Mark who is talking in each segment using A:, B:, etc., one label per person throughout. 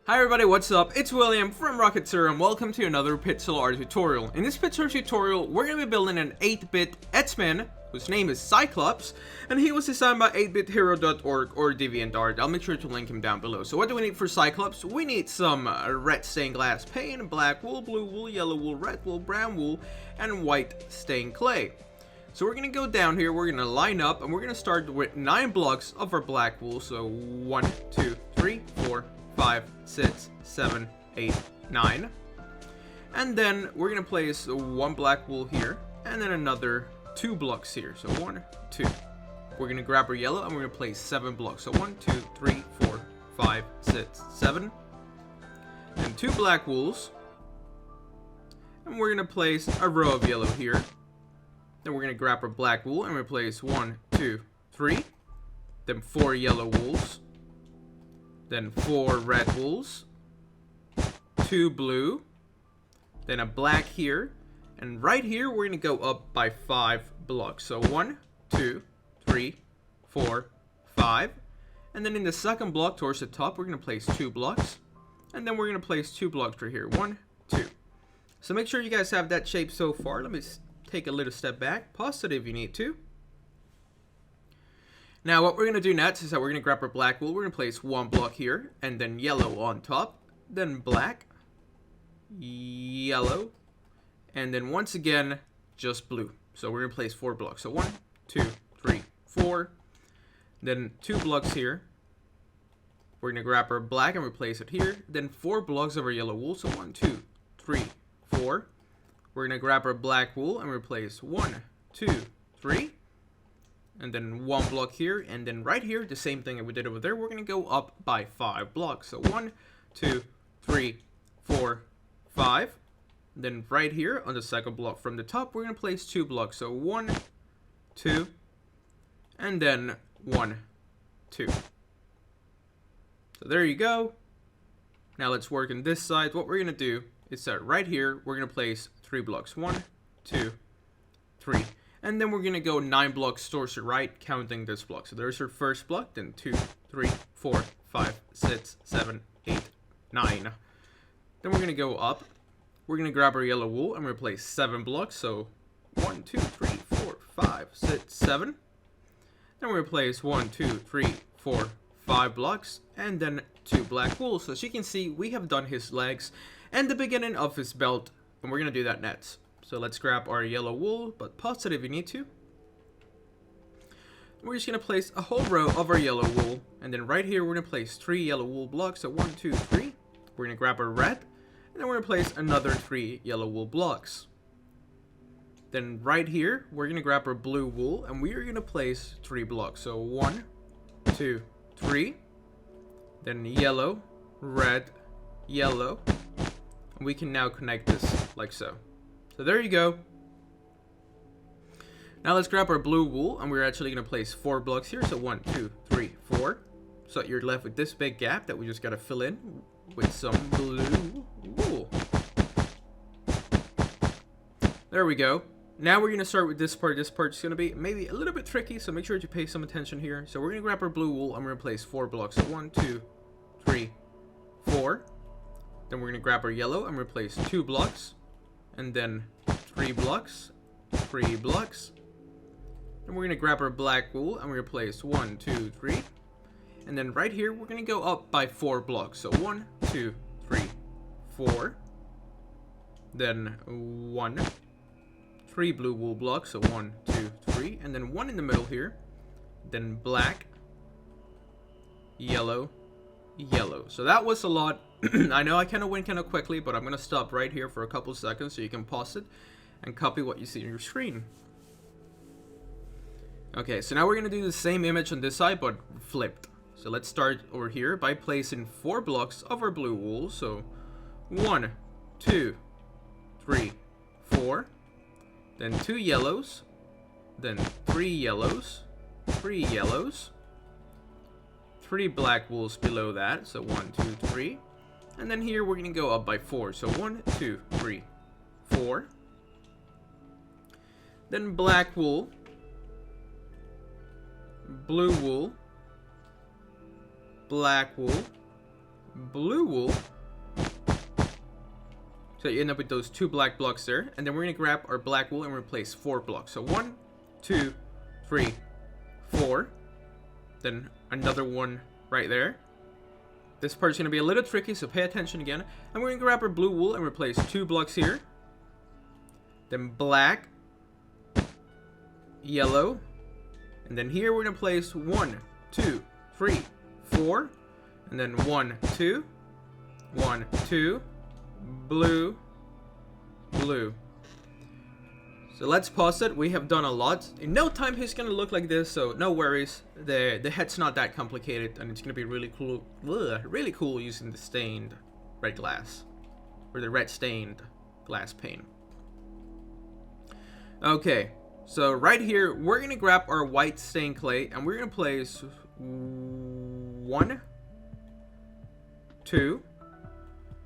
A: Hi everybody, what's up? It's William from Rocket Sir and welcome to another pixel art tutorial. In this pixel art tutorial, we're going to be building an 8-bit X-Men whose name is Cyclops, and he was designed by 8bithero.org or DeviantArt. I'll make sure to link him down below. So what do we need for Cyclops? We need some red stained glass paint, black wool, blue wool, yellow wool, red wool, brown wool, and white stained clay. So we're going to go down here, we're going to line up, and we're going to start with 9 blocks of our black wool. So 1, 2, 3, 4, 5, 6, 7, 8, 9. And then we're going to place 1 black wool here, and then another 2 blocks here. So 1, 2. We're going to grab our yellow, and we're going to place 7 blocks. So 1, 2, 3, 4, 5, 6, 7. And 2 black wools. And we're going to place a row of yellow here. Then we're going to grab our black wool, and replace 1, 2, 3. Then 4 yellow wools. Then 4 red wools, 2 blue, then a black here, and right here we're going to go up by 5 blocks. So 1, 2, 3, 4, 5, and then in the second block towards the top we're going to place 2 blocks, and then we're going to place 2 blocks right here, 1, 2. So make sure you guys have that shape so far. Let me take a little step back, pause it if you need to. Now what we're going to do next is that we're going to grab our black wool, we're going to place 1 block here, and then yellow on top, then black, yellow, and then once again, just blue. So we're going to place 4 blocks. So 1, 2, 3, 4, then 2 blocks here. We're going to grab our black and replace it here, then 4 blocks of our yellow wool. So 1, 2, 3, 4. We're going to grab our black wool and replace 1, 2, 3. And then 1 block here, and then right here, the same thing that we did over there, we're going to go up by 5 blocks. So 1, 2, 3, 4, 5. Then right here, on the second block from the top, we're going to place 2 blocks. So 1, 2, and then 1, 2. So there you go. Now let's work on this side. What we're going to do is that right here, we're going to place 3 blocks. 1, 2, 3. And then we're going to go 9 blocks towards the right, counting this block. So there's our first block, then 2, 3, 4, 5, 6, 7, 8, 9. Then we're going to go up. We're going to grab our yellow wool and replace 7 blocks. So 1, 2, 3, 4, 5, 6, 7. Then we replace 1, 2, 3, 4, 5 blocks. And then 2 black wool. So as you can see, we have done his legs and the beginning of his belt. And we're going to do that next. So let's grab our yellow wool, but pause it if you need to. We're just going to place a whole row of our yellow wool. And then right here, we're going to place 3 yellow wool blocks. So 1, 2, 3. We're going to grab our red. And then we're going to place another 3 yellow wool blocks. Then right here, we're going to grab our blue wool. And we are going to place 3 blocks. So 1, 2, 3. Then yellow, red, yellow. And we can now connect this like so. So there you go. Now let's grab our blue wool, and we're actually going to place 4 blocks here. So 1, 2, 3, 4. So you're left with this big gap that we just got to fill in with some blue wool. There we go. Now we're going to start with this part. This part's going to be maybe a little bit tricky, so make sure to pay some attention here. So we're going to grab our blue wool, and we're going to place 4 blocks. So 1, 2, 3, 4. Then we're going to grab our yellow and replace 2 blocks. And then 3 blocks, 3 blocks. And we're going to grab our black wool and we replace 1, 2, 3. And then right here, we're going to go up by 4 blocks. So 1, 2, 3, 4. Then 1, 3 blue wool blocks. So 1, 2, 3. And then 1 in the middle here. Then black, yellow, yellow. So that was a lot. I know I kind of went kind of quickly, but I'm going to stop right here for a couple seconds so you can pause it and copy what you see on your screen. Okay, so now we're going to do the same image on this side, but flipped. So let's start over here by placing 4 blocks of our blue wool. So 1, 2, 3, 4. Then 2 yellows. Then 3 yellows. 3 yellows. 3 black wools below that. So 1, 2, 3. And then here we're going to go up by 4. So 1, 2, 3, 4. Then black wool. Blue wool. black wool, blue wool. So you end up with those 2 black blocks there. And then we're going to grab our black wool and replace 4 blocks. So 1, 2, 3, 4. Then another one right there. This part's going to be a little tricky, so pay attention again. And we're going to grab our blue wool and replace 2 blocks here. Then black, yellow. And then here we're going to place 1, 2, 3, 4. And then 1, 2, 1, 2, blue, blue. So let's pause it. We have done a lot. In no time he's gonna look like this, so no worries. The head's not that complicated, and it's gonna be really cool. Really cool using the stained red glass, or the red stained glass pane. Okay, so right here we're gonna grab our white stained clay, and we're gonna place 1, 2.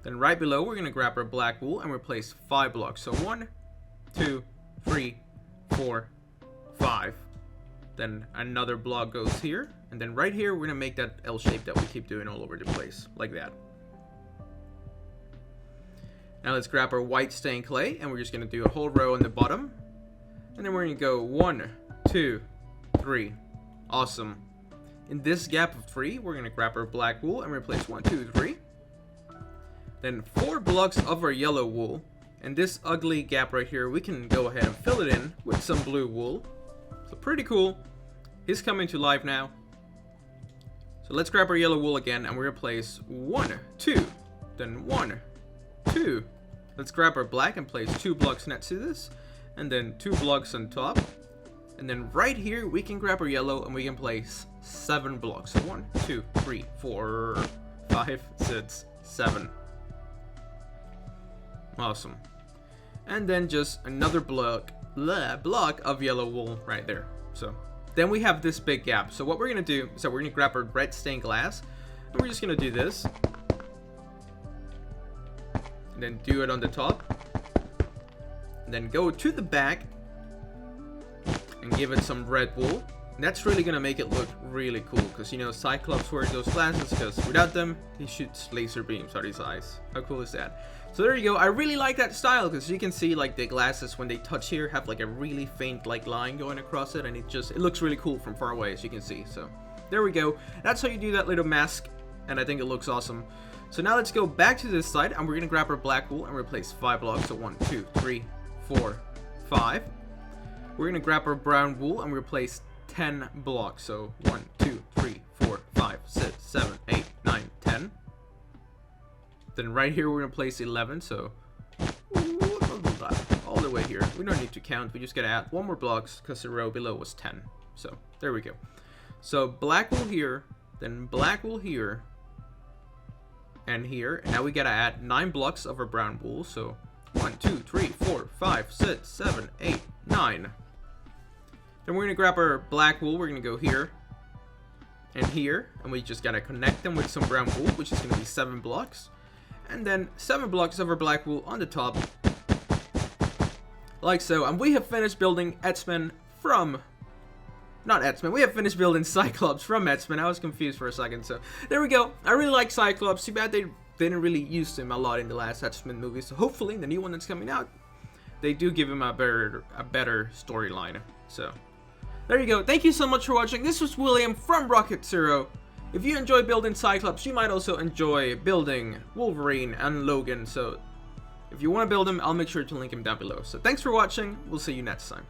A: Then right below we're gonna grab our black wool and replace 5 blocks. So 1, 2, 3, 4, 5. Then another block goes here, and then right here we're gonna make that L shape that we keep doing all over the place, like that. Now let's grab our white stained clay, and we're just gonna do a whole row on the bottom, and then we're gonna go 1, 2, 3. Awesome. In this gap of 3, we're gonna grab our black wool and replace 1, 2, 3. Then 4 blocks of our yellow wool. And this ugly gap right here, we can go ahead and fill it in with some blue wool. So pretty cool. He's coming to life now. So let's grab our yellow wool again, and we're gonna place 1, 2, then 1, 2. Let's grab our black and place 2 blocks next to this, and then 2 blocks on top. And then right here, we can grab our yellow and we can place 7 blocks. So 1, 2, 3, 4, 5, 6, 7. Awesome. And then just another block of yellow wool right there. So then we have this big gap. So what we're gonna do is that we're gonna grab our red stained glass, and we're just gonna do this, and then do it on the top, and then go to the back and give it some red wool. And that's really gonna make it look really cool, because you know Cyclops wears those glasses, because without them he shoots laser beams out his eyes. How cool is that? So there you go. I really like that style, because you can see like the glasses when they touch here have like a really faint like line going across it, and it looks really cool from far away, as you can see. So there we go. That's how you do that little mask, and I think it looks awesome. So now let's go back to this side, and we're gonna grab our black wool and replace 5 blocks. So 1, 2, 3, 4, 5. We're gonna grab our brown wool and replace 10 blocks. So 1, 2, 3, 4, 5, 6, 7, 8, 9, 10. Then right here we're gonna place 11. So all the way here. We don't need to count. We just gotta add 1 more blocks because the row below was 10. So there we go. So black wool here, then black wool here, and here. And now we gotta add 9 blocks of our brown wool. So 1, 2, 3, 4, 5, 6, 7, 8, 9. Then we're gonna grab our black wool. We're gonna go here and here, and we just gotta connect them with some brown wool, which is gonna be 7 blocks, and then 7 blocks of our black wool on the top, like so. And we have finished building Edsman from, not Edsman, we have finished building Cyclops from Edsman. I was confused for a second. So there we go. I really like Cyclops. Too bad they didn't really use him a lot in the last Edsman movie. So hopefully the new one that's coming out, they do give him a better storyline. So there you go. Thank you so much for watching. This was William from Rocket Zero. If you enjoy building Cyclops, you might also enjoy building Wolverine and Logan. So if you want to build him, I'll make sure to link him down below. So thanks for watching. We'll see you next time.